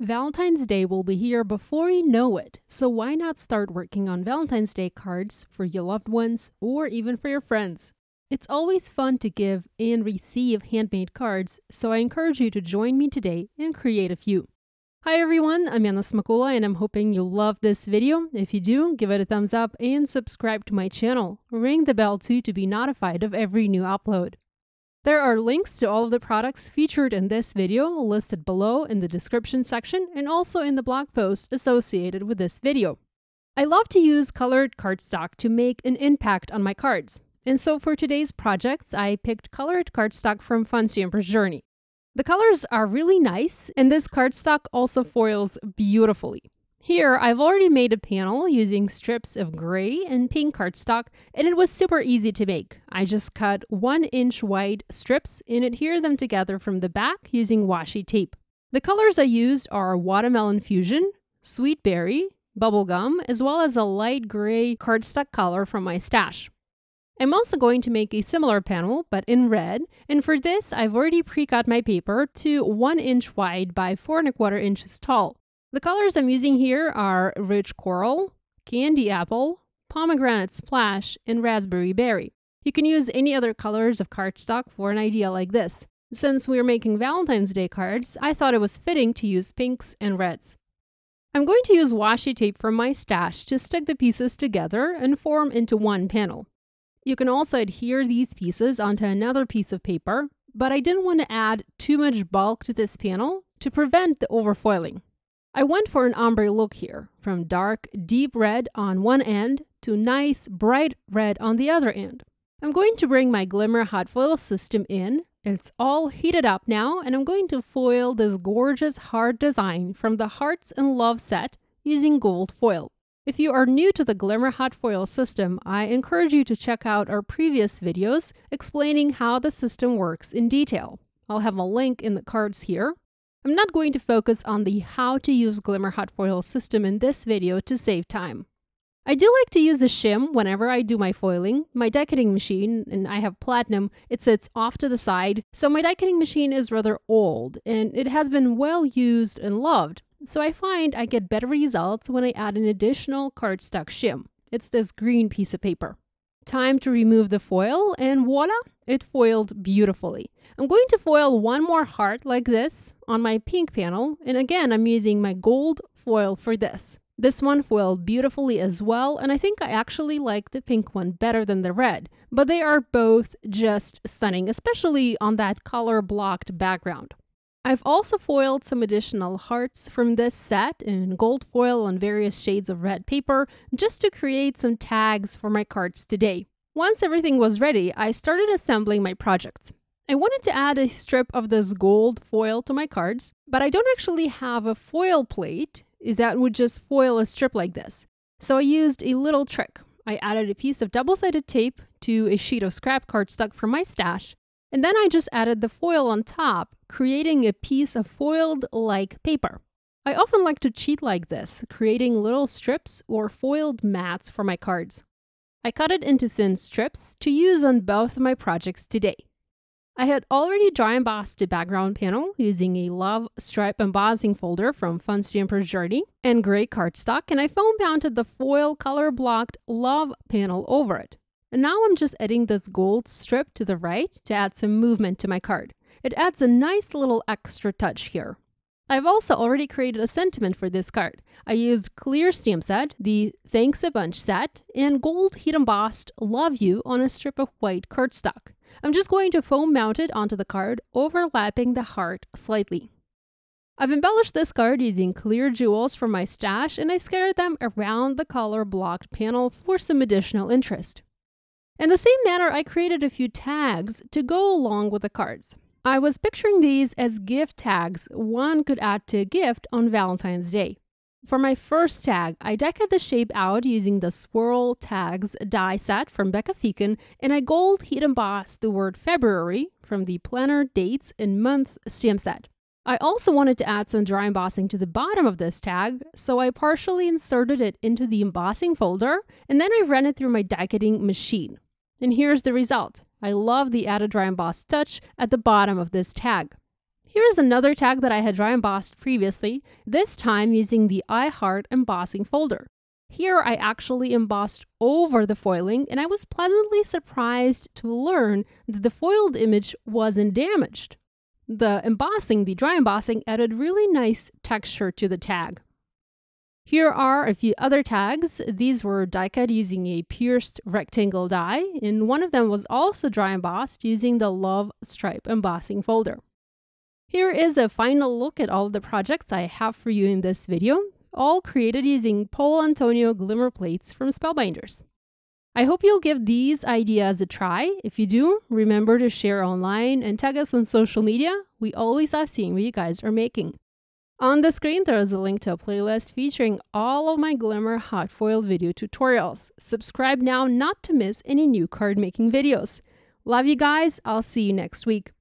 Valentine's Day will be here before you know it, so why not start working on Valentine's Day cards for your loved ones or even for your friends? It's always fun to give and receive handmade cards, so I encourage you to join me today and create a few. Hi everyone, I'm Yana Smakula and I'm hoping you'll love this video. If you do, give it a thumbs up and subscribe to my channel. Ring the bell too to be notified of every new upload. There are links to all of the products featured in this video listed below in the description section and also in the blog post associated with this video. I love to use colored cardstock to make an impact on my cards. And so for today's projects, I picked colored cardstock from Fun Stamper's Journey. The colors are really nice, and this cardstock also foils beautifully. Here, I've already made a panel using strips of gray and pink cardstock, and it was super easy to make. I just cut 1-inch wide strips and adhere them together from the back using washi tape. The colors I used are Watermelon Fusion, Sweet Berry, Bubblegum, as well as a light gray cardstock color from my stash. I'm also going to make a similar panel, but in red, and for this, I've already pre-cut my paper to 1 inch wide by 4 1/4 inches tall. The colors I'm using here are Rich Coral, Candy Apple, Pomegranate Splash, and Raspberry Berry. You can use any other colors of cardstock for an idea like this. Since we're making Valentine's Day cards, I thought it was fitting to use pinks and reds. I'm going to use washi tape from my stash to stick the pieces together and form into one panel. You can also adhere these pieces onto another piece of paper, but I didn't want to add too much bulk to this panel to prevent the overfoiling. I went for an ombre look here, from dark, deep red on one end to nice, bright red on the other end. I'm going to bring my Glimmer Hot Foil system in. It's all heated up now, and I'm going to foil this gorgeous heart design from the Hearts and Love set using gold foil. If you are new to the Glimmer Hot Foil system, I encourage you to check out our previous videos explaining how the system works in detail. I'll have a link in the cards here. I'm not going to focus on the how to use Glimmer Hot Foil system in this video to save time. I do like to use a shim whenever I do my foiling. My die cutting machine, and I have platinum, it sits off to the side, so my die cutting machine is rather old and it has been well used and loved. So I find I get better results when I add an additional cardstock shim. It's this green piece of paper. Time to remove the foil, and voila, it foiled beautifully. I'm going to foil one more heart like this on my pink panel, and again, I'm using my gold foil for this. This one foiled beautifully as well, and I think I actually like the pink one better than the red, but they are both just stunning, especially on that color-blocked background. I've also foiled some additional hearts from this set in gold foil on various shades of red paper just to create some tags for my cards today. Once everything was ready, I started assembling my projects. I wanted to add a strip of this gold foil to my cards, but I don't actually have a foil plate that would just foil a strip like this. So I used a little trick. I added a piece of double-sided tape to a sheet of scrap cardstock from my stash, and then I just added the foil on top, creating a piece of foiled-like paper. I often like to cheat like this, creating little strips or foiled mats for my cards. I cut it into thin strips to use on both of my projects today. I had already dry embossed the background panel using a love stripe embossing folder from Fun Stamper's Journey and gray cardstock, and I foam mounted the foil color-blocked love panel over it. And now I'm just adding this gold strip to the right to add some movement to my card. It adds a nice little extra touch here. I've also already created a sentiment for this card. I used clear stamp set, the Thanks a Bunch set, and gold heat embossed Love You on a strip of white cardstock. I'm just going to foam mount it onto the card, overlapping the heart slightly. I've embellished this card using clear jewels from my stash, and I scattered them around the color-blocked panel for some additional interest. In the same manner, I created a few tags to go along with the cards. I was picturing these as gift tags one could add to a gift on Valentine's Day. For my first tag, I die cut the shape out using the Swirl Tags die set from Becca Feekin, and I gold heat embossed the word February from the Planner Dates and Month stamp set. I also wanted to add some dry embossing to the bottom of this tag, so I partially inserted it into the embossing folder, and then I ran it through my die cutting machine. And here's the result. I love the added dry emboss touch at the bottom of this tag. Here's another tag that I had dry embossed previously, this time using the I Heart embossing folder. Here I actually embossed over the foiling, and I was pleasantly surprised to learn that the foiled image wasn't damaged. The dry embossing, added really nice texture to the tag. Here are a few other tags. These were die cut using a pierced rectangle die, and one of them was also dry embossed using the Love Stripe embossing folder. Here is a final look at all of the projects I have for you in this video, all created using Polo Antonio glimmer plates from Spellbinders. I hope you'll give these ideas a try. If you do, remember to share online and tag us on social media. We always love seeing what you guys are making. On the screen, there is a link to a playlist featuring all of my Glimmer Hot Foil video tutorials. Subscribe now not to miss any new card making videos. Love you guys. I'll see you next week.